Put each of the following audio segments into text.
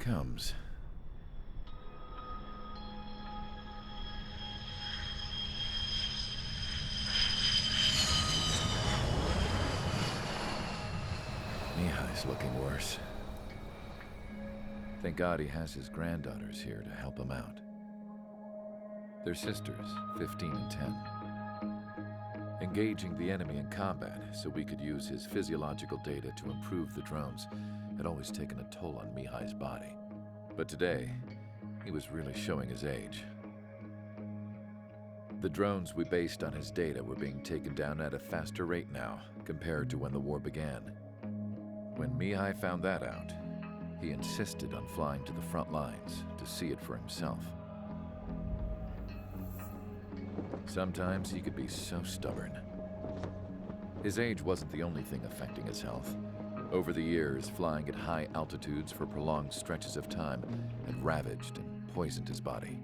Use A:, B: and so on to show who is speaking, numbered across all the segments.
A: comes. Mihai's looking worse. Thank God he has his granddaughters here to help him out. They're sisters, 15 and 10. Engaging the enemy in combat so we could use his physiological data to improve the drones had always taken a toll on Mihai's body. But today, he was really showing his age. The drones we based on his data were being taken down at a faster rate now compared to when the war began. When Mihai found that out, he insisted on flying to the front lines to see it for himself. Sometimes he could be so stubborn. His age wasn't the only thing affecting his health. Over the years, flying at high altitudes for prolonged stretches of time had ravaged and poisoned his body.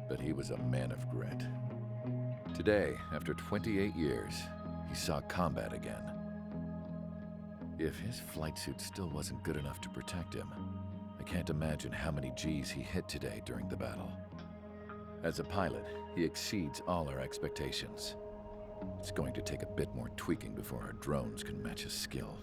A: But he was a man of grit. Today, after 28 years, he saw combat again. If his flight suit still wasn't good enough to protect him, I can't imagine how many Gs he hit today during the battle. As a pilot, he exceeds all our expectations. It's going to take a bit more tweaking before our drones can match his skill.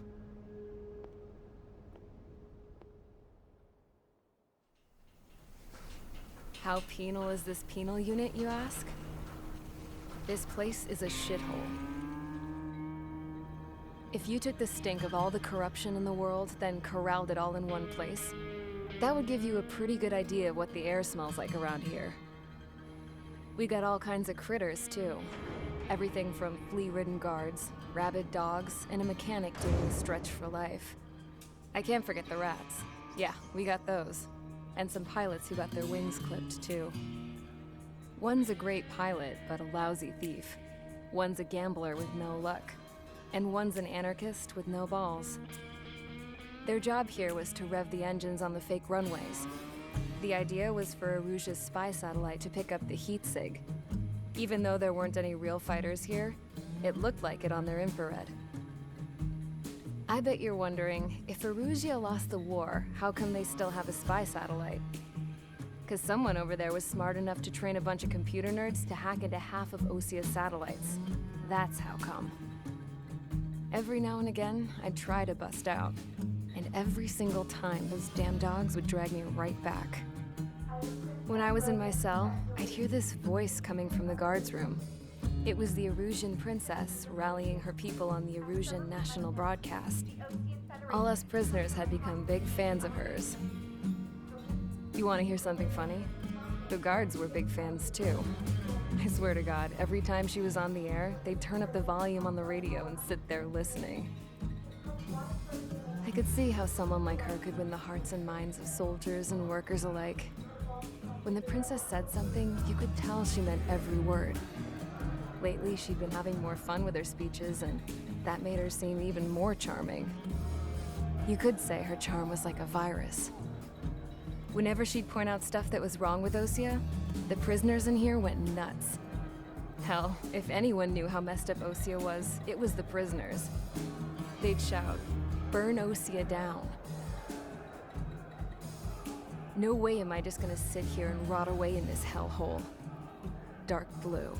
B: How penal is this penal unit, you ask? This place is a shithole. If you took the stink of all the corruption in the world, then corralled it all in one place, that would give you a pretty good idea of what the air smells like around here. We got all kinds of critters, too. Everything from flea-ridden guards, rabid dogs, and a mechanic doing a stretch for life. I can't forget the rats. Yeah, we got those. And some pilots who got their wings clipped, too. One's a great pilot, but a lousy thief. One's a gambler with no luck. And one's an anarchist with no balls. Their job here was to rev the engines on the fake runways. The idea was for Erusia's spy satellite to pick up the heat sig. Even though there weren't any real fighters here, it looked like it on their infrared. I bet you're wondering, if Erusia lost the war, how come they still have a spy satellite? Because someone over there was smart enough to train a bunch of computer nerds to hack into half of Osia's satellites. That's how come. Every now and again, I'd try to bust out. And every single time, those damn dogs would drag me right back. When I was in my cell, I'd hear this voice coming from the guards room. It was the Erusian princess rallying her people on the Erusian national broadcast. All us prisoners had become big fans of hers. You want to hear something funny? The guards were big fans too. I swear to God, every time she was on the air, they'd turn up the volume on the radio and sit there listening. I could see how someone like her could win the hearts and minds of soldiers and workers alike. When the princess said something, you could tell she meant every word. Lately, she'd been having more fun with her speeches, and that made her seem even more charming. You could say her charm was like a virus. Whenever she'd point out stuff that was wrong with Osia, the prisoners in here went nuts. Hell, if anyone knew how messed up Osia was, it was the prisoners. They'd shout, "Burn Osia down." No way am I just gonna sit here and rot away in this hellhole. Dark blue.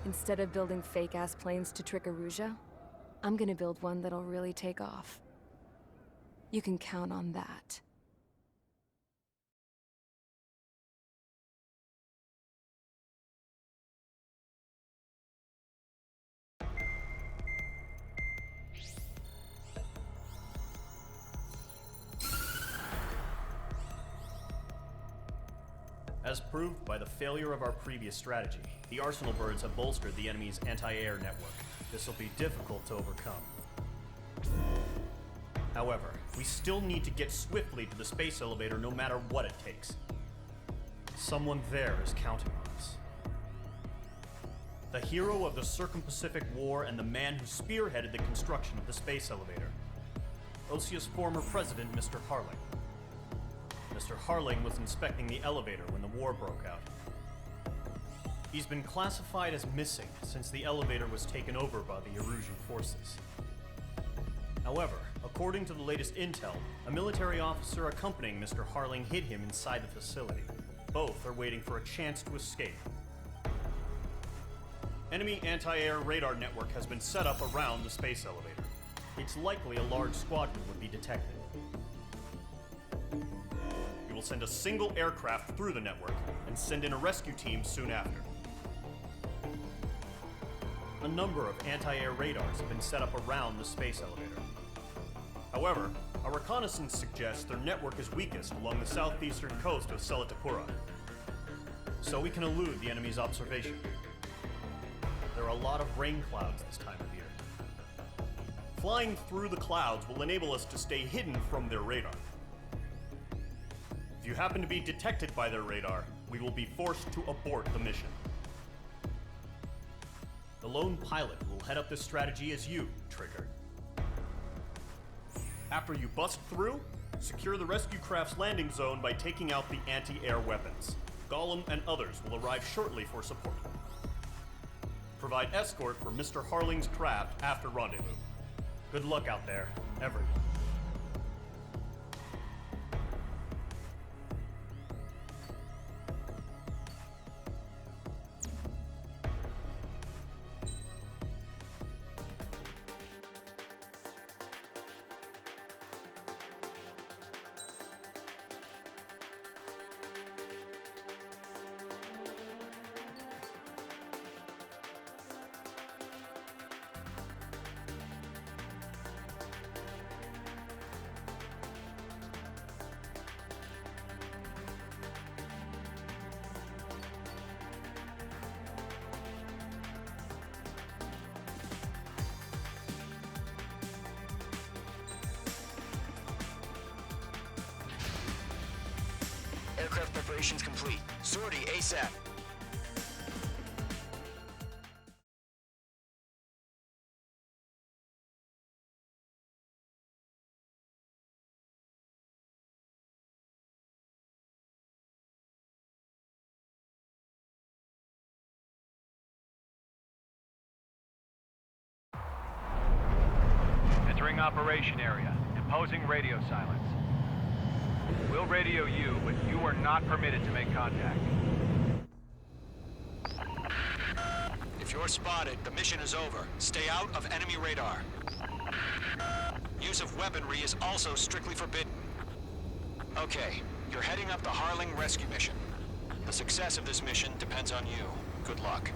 B: Instead of building fake-ass planes to trick Erusia, I'm gonna build one that'll really take off. You can count on that.
C: As proved by the failure of our previous strategy, the Arsenal birds have bolstered the enemy's anti-air network. This will be difficult to overcome. However, we still need to get swiftly to the space elevator no matter what it takes. Someone there is counting on us. The hero of the Circum-Pacific War and the man who spearheaded the construction of the space elevator. Osia's former president, Mr. Harling. Mr. Harling was inspecting the elevator when the war broke out. He's been classified as missing since the elevator was taken over by the Erusian forces. However, According to the latest intel, a military officer accompanying Mr. Harling hid him inside the facility. Both are waiting for a chance to escape. Enemy anti-air radar network has been set up around the space elevator. It's likely a large squadron would be detected. We will send a single aircraft through the network and send in a rescue team soon after. A number of anti-air radars have been set up around the space elevator. However, our reconnaissance suggests their network is weakest along the southeastern coast of Selatapura, so we can elude the enemy's observation. There are a lot of rain clouds this time of year. Flying through the clouds will enable us to stay hidden from their radar. If you happen to be detected by their radar, we will be forced to abort the mission. The lone pilot who will head up this strategy is you, Trigger. After you bust through, secure the rescue craft's landing zone by taking out the anti-air weapons. Gollum and others will arrive shortly for support. Provide escort for Mr. Harling's craft after rendezvous. Good luck out there, everyone.
D: Aircraft preparations complete. Sortie ASAP.
E: Entering operation area. Imposing radio silence. We'll radio you, but you are not permitted to make contact.
D: If you're spotted, the mission is over. Stay out of enemy radar. Use of weaponry is also strictly forbidden. Okay, you're heading up the Harling rescue mission. The success of this mission depends on you. Good luck.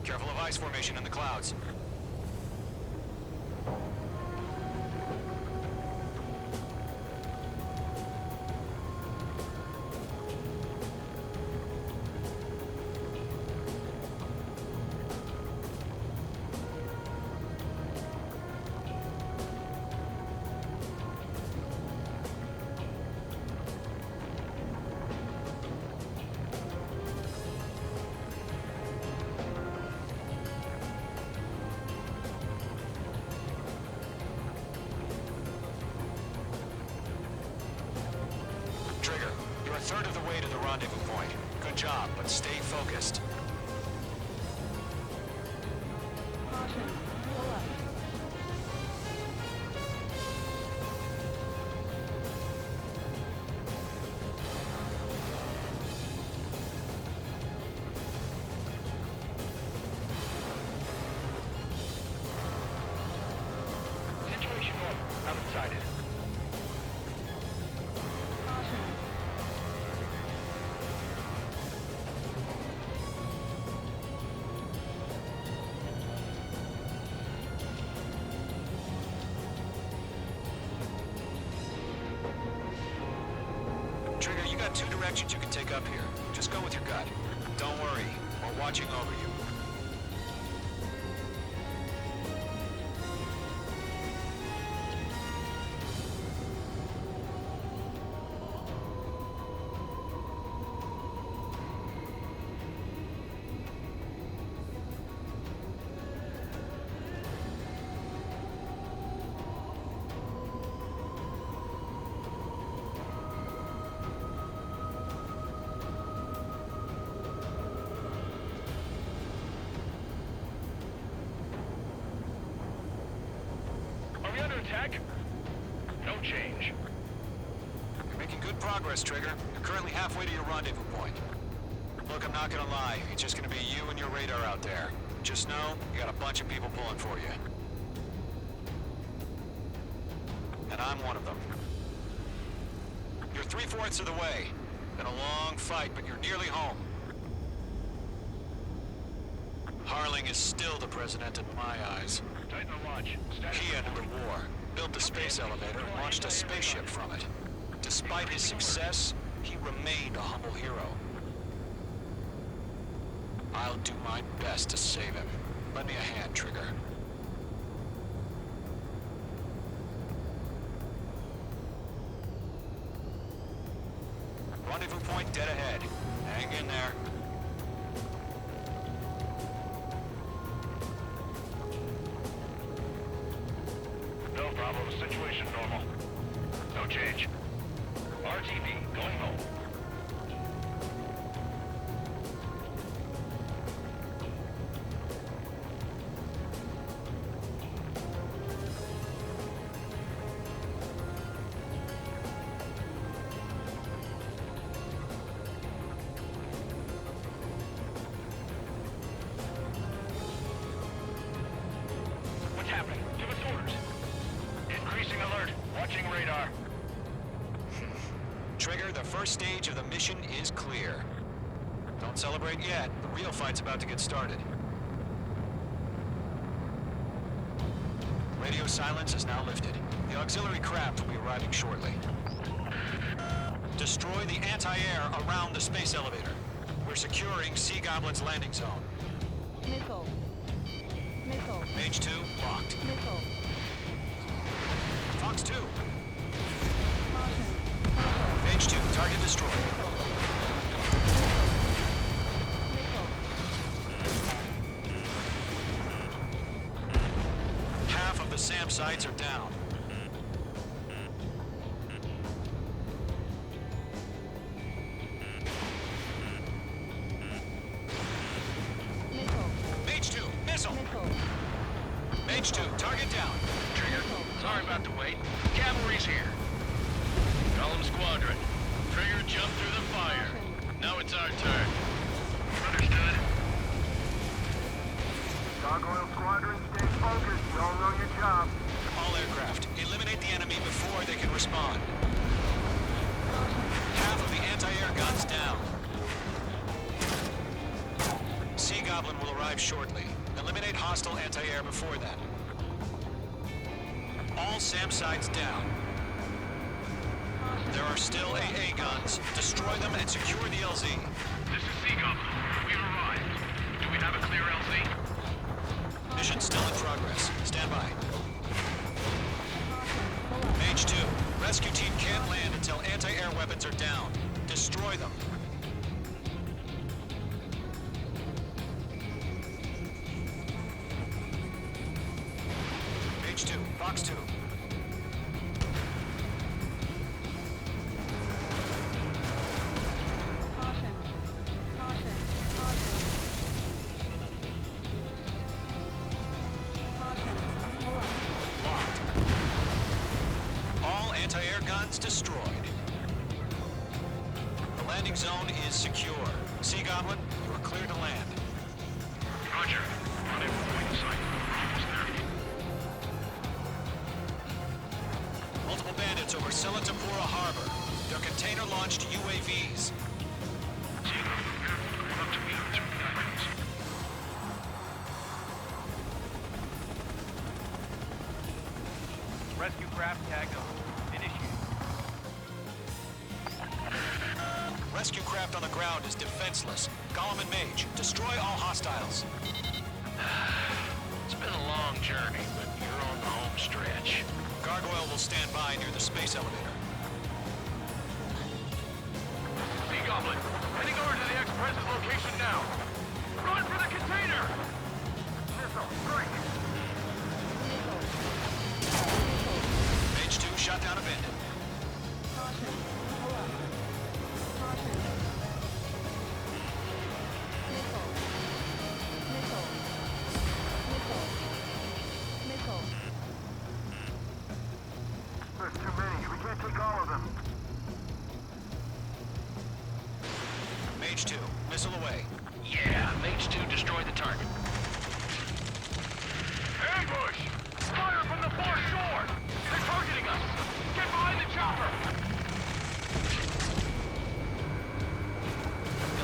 D: Careful of ice formation in the clouds. Trigger, you're a third of the way to the rendezvous point. Good job, but stay focused.
B: Caution. Pull up.
E: Situation normal. Outside it.
D: Trigger, you got two directions you can take up here. Just go with your gut. Don't worry, we're watching over you. progress, Trigger. You're currently halfway to your rendezvous point. Look, I'm not gonna lie. It's just gonna be you and your radar out there. Just know, you got a bunch of people pulling for you. And I'm one of them. You're 3/4 of the way. Been a long fight, but you're nearly home. Harling is still the president in my eyes.
E: Tighten the watch.
D: He ended the war, built the space elevator, and launched a spaceship from it. Despite his success, he remained a humble hero. I'll do my best to save him. Lend me a hand, Trigger. Rendezvous point dead ahead. Hang in there.
E: No problem. Situation normal. No change. RTV going home. What's happening? Give us orders. Increasing alert. Watching radar.
D: Trigger, the first stage of the mission is clear. Don't celebrate yet. The real fight's about to get started. Radio silence is now lifted. The auxiliary craft will be arriving shortly. Destroy the anti-air around the space elevator. We're securing Sea Goblin's landing zone.
B: Missile. Missile.
D: Mage 2, locked.
B: Missile.
D: Fox 2.
B: Caution.
D: Mage 2, target destroyed.
B: Missile.
D: Half of the SAM sites are down.
B: Missile.
D: Mage 2, missile.
B: Missile.
D: Mage 2, target down.
E: Trigger, sorry about the wait. Cavalry's here. Golem Squadron. Trigger jumped through the fire. Now it's our turn. Understood.
F: Gargoyle Squadron, stay focused. You all know your job.
D: All aircraft, eliminate the enemy before they can respond. Half of the anti-air guns down. Sea Goblin will arrive shortly. Eliminate hostile anti-air before then. All SAM sites down. There are still AA guns. Destroy them and secure the LZ.
E: This is Sea Goblin. We've arrived. Do we have a clear LZ?
D: Mission still in progress. Stand by. Mage 2, rescue team can't land until anti-air weapons are down. Destroy them. Mage 2, Fox 2.
B: Caution. Caution. Caution. Caution. Pull up.
D: Locked. All anti-air guns destroyed. The landing zone is secure. Sea Goblin, you are clear to land.
E: Roger. Rendezvous point in sight. Almost there.
D: Multiple bandits over Silatapura Harbor. They're container-launched UAVs.
E: Sea Goblin, going up to meet our two guys. Rescue craft tagged on. Initiate.
D: Rescue craft on the ground is defenseless. Golem and Mage, destroy all hostiles.
E: It's been a long journey, but you're on the home stretch.
D: Gargoyle will stand by near the space elevator.
E: Sea Goblin, heading over to the ex-president's location now. Run for the container!
F: Missile, strike.
B: Missile.
D: Mage 2 shot down a bandit.
B: Caution. Pull up. Caution. Missile. Missile. Missile. Missile.
F: There's too many. We can't take all of them.
D: Mage 2. Missile away.
E: Yeah, Mage 2 destroyed the target.
F: Ambush! Fire from the far shore! They're targeting us! Get behind the chopper!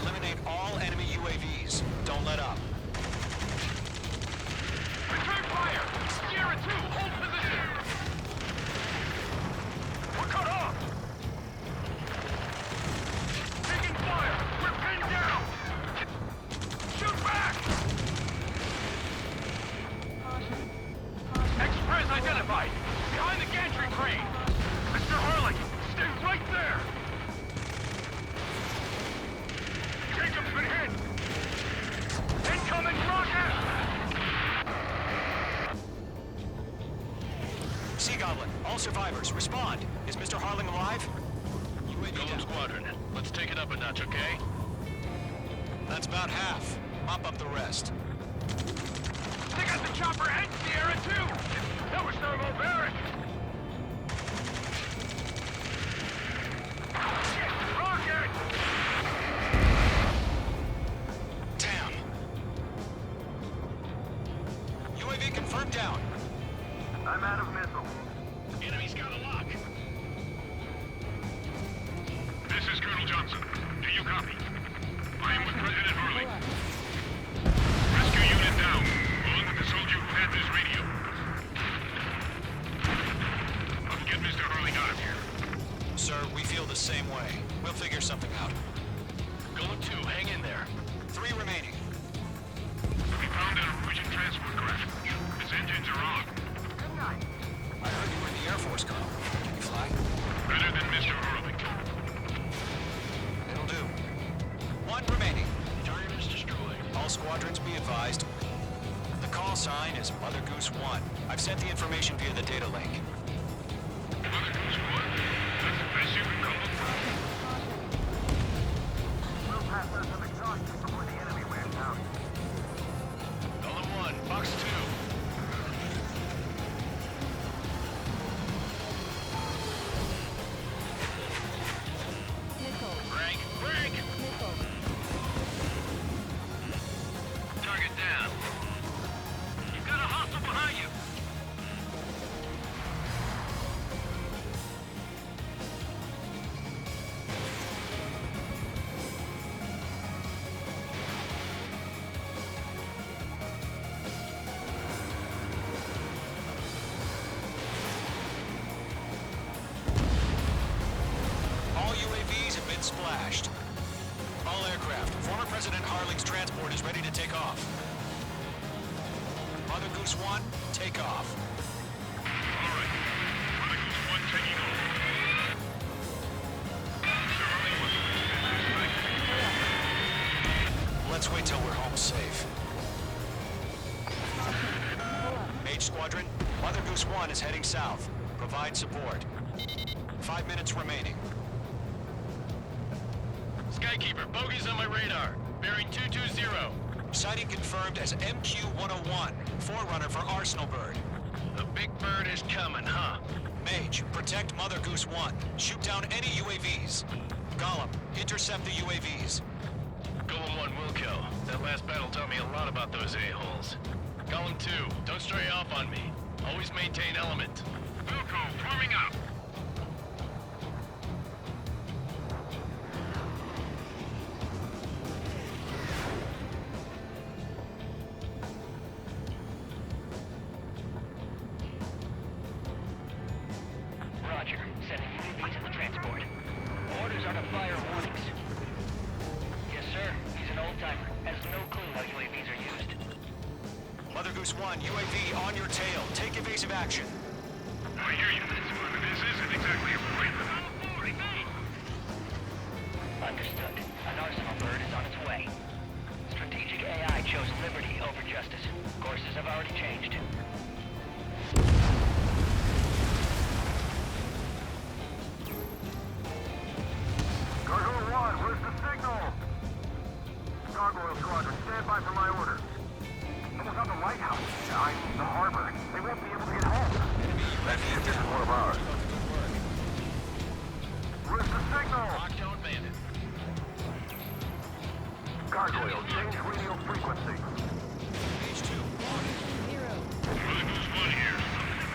D: Eliminate all enemy UAVs. Don't let up.
F: Return fire! Sierra 2, hold position! We're cut off! Taking fire! We're pinned down! Shoot back! Express identified! Behind the gantry crane! Mr. Harling, stay right there! Jacob's been hit! Incoming rocket!
D: Sea Goblin, all survivors, respond. Is Mr. Harling alive? UAV
E: Golem
D: down.
E: Squadron, let's take it up a notch, okay?
D: That's about half. Mop up the rest.
F: They got the chopper and Sierra too! That was thermobaric! Shit! Rocket!
D: Damn. UAV confirmed down.
F: I'm out of missile.
E: Enemy's got a lock.
F: This is Colonel Johnson. Do you copy? I am with President Harling. Rescue unit down, along with the soldier who had this radio. I'll get Mr. Harling out of here.
D: Sir, we feel the same way. We'll figure something out.
E: Golem 2, hang in there.
D: 3 remaining.
F: We found a Norwegian transport crash. Its engines are on.
D: I heard you were in the Air Force, Colonel. Can you fly?
F: Better than Mr. Harling.
D: It'll do. 1 remaining.
E: Target is destroyed.
D: All squadrons be advised. The call sign is Mother Goose 1. I've sent the information via the data link.
F: Mother Goose 1? That's the best you can call it. We'll pass out some exhaustion before the enemy wears out.
E: Golem 1, Box 2. Rank, rank! Target down.
F: You've got a hostile behind you.
D: All UAVs have been splashed. All aircraft, former President Harling's transport is ready to take off. Mother Goose 1, take off.
F: All right. Mother Goose 1 taking off. Mr. Harling wants to extend this night.
D: Let's wait till we're home safe. Mage Squadron, Mother Goose 1 is heading south. Provide support. 5 minutes remaining.
E: Skykeeper, bogeys on my radar. Bearing 220.
D: Sighting confirmed as MQ-101, forerunner for Arsenal Bird.
E: The big bird is coming, huh?
D: Mage, protect Mother Goose 1. Shoot down any UAVs. Gollum, intercept the UAVs.
E: Golem 1 will kill. That last battle taught me a lot about those a-holes. Golem 2, don't stray off on me. Always maintain element.
F: Wilco, forming up.
G: Roger. Sending UAVs to the transport. Orders are to fire warnings. Yes, sir. He's an old-timer. Has no clue how UAVs are used.
D: Mother Goose 1, UAV on your tail. Take evasive action.
F: I hear you. This isn't exactly a fight.
G: Understood. An Arsenal Bird is on its way. Strategic AI chose liberty over justice. Courses have already changed.
F: Gargoyle 1, where's the signal? Gargoyle Squadron, stand by for my order. Someone's on the lighthouse. I mean the harbor. They won't be able to get home. That ship isn't one of ours. Gargoyle, change radio frequency.
D: Page 2.
F: Mother Goose 1 here.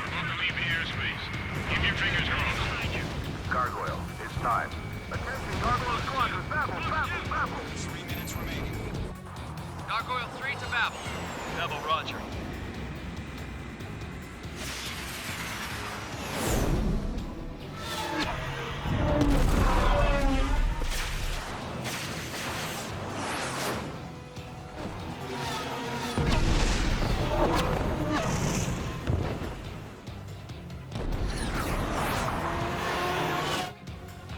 F: About to leave the airspace. Keep your fingers crossed. Gargoyle, it's time. Attention, Gargoyle Squadron, Babel.
D: 3 minutes remaining.
E: Gargoyle 3 to Babel. Babel, roger.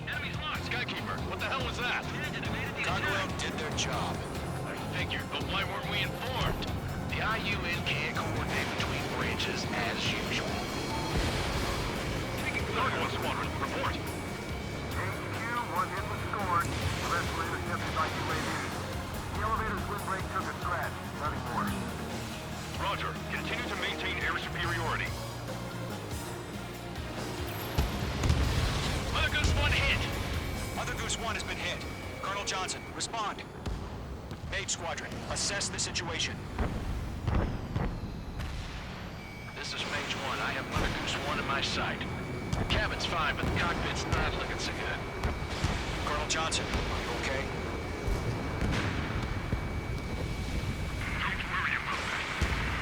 E: Enemies lost. Skykeeper, what the hell was that?
D: Gargoyle did their job.
E: I figured, but why weren't we informed? The IUN can't coordinate between branches as usual. Speaking Gargoyle Squadron, report.
F: HQ, 1 hit was scored. The rest were intercepted by UAV. The elevator's windbreak took a scratch. Nothing more. Roger. Continue to maintain air superiority.
E: Mother Goose 1 hit.
D: Mother Goose 1 has been hit. Colonel Johnson, respond. Mage Squadron, assess the situation.
E: This is Mage 1. I have Mother Goose 1 in my sight. The cabin's fine, but the cockpit's not looking so good.
D: Colonel Johnson, are you okay?
F: Don't worry about that.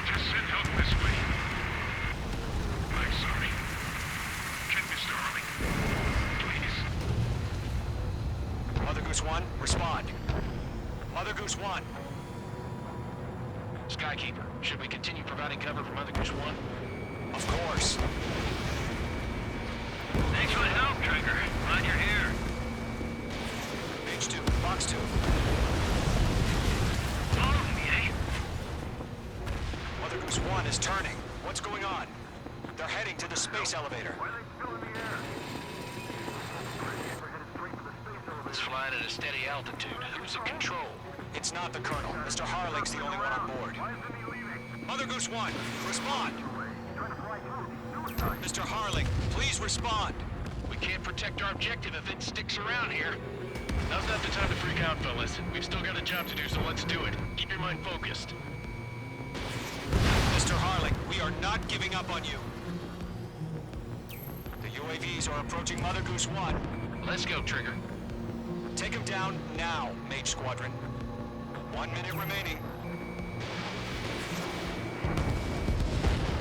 F: Just send help this way. I'm sorry. Can Mr. Harling? Please.
D: Mother Goose 1, respond. Mother Goose 1.
E: Skykeeper, should we continue providing cover for Mother Goose 1?
D: Of course.
E: Thanks for the help, Trigger. Glad you're here.
D: Page 2, box 2.
E: Follow me, eh?
D: Mother Goose 1 is turning. What's going on? They're heading to the space elevator.
F: Why are they still in the air? We're headed straight for the space elevator.
E: It's flying at a steady altitude. Who's in control?
D: It's not the Colonel. Mr. Harling's the only one on board.
F: Why isn't he leaving?
D: Mother Goose 1, respond.
F: He's trying to fly through. Suicide.
D: Mr. Harling, please respond.
E: We can't protect our objective if it sticks around here. Now's not the time to freak out, fellas. We've still got a job to do, so let's do it. Keep your mind focused.
D: Mr. Harling, we are not giving up on you. The UAVs are approaching Mother Goose 1.
E: Let's go, Trigger.
D: Take him down now, Mage Squadron. 1 minute remaining.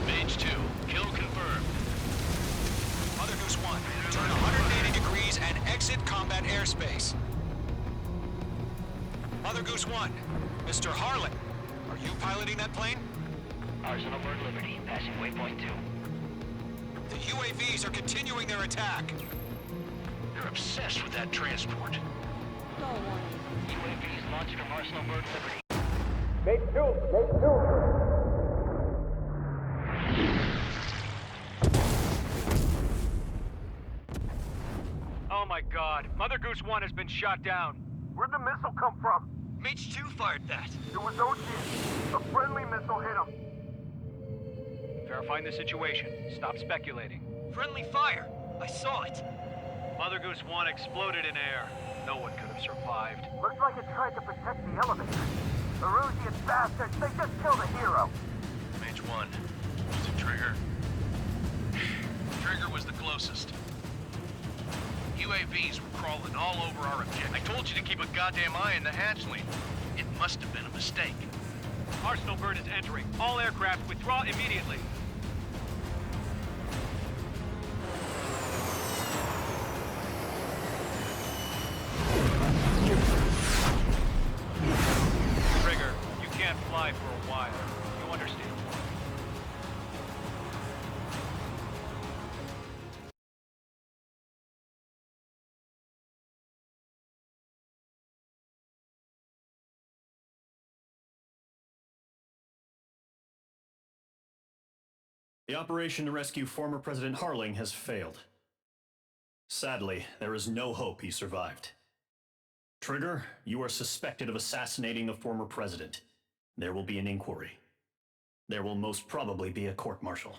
E: Mage 2, kill confirmed.
D: Mother Goose 1, turn 180 degrees and exit combat airspace. Mother Goose 1, Mr. Harling, are you piloting that plane?
G: Arsenal Bird Liberty, passing waypoint 2.
D: The UAVs are continuing their attack.
E: They're obsessed with that transport.
G: UAVs launched from Arsenal Bird Liberty.
H: Oh my god, Mother Goose 1 has been shot down.
F: Where'd the missile come from?
G: Mage 2 fired that.
F: It was Ocean. A friendly missile hit him.
H: Verifying the situation. Stop speculating.
G: Friendly fire. I saw it.
H: Mother Goose 1 exploded in air. No one could have survived.
F: Looks like it tried to protect the elevator. The Erusian bastards, they just killed a hero.
E: Mage 1, was it Trigger? Trigger was the closest. UAVs were crawling all over our objective. I told you to keep a goddamn eye on the hatchling. It must have been a mistake.
H: Arsenal Bird is entering. All aircraft withdraw immediately. Trigger, you can't fly for a while. You understand?
C: The operation to rescue former President Harling has failed. Sadly, there is no hope he survived. Trigger, you are suspected of assassinating the former president. There will be an inquiry. There will most probably be a court-martial.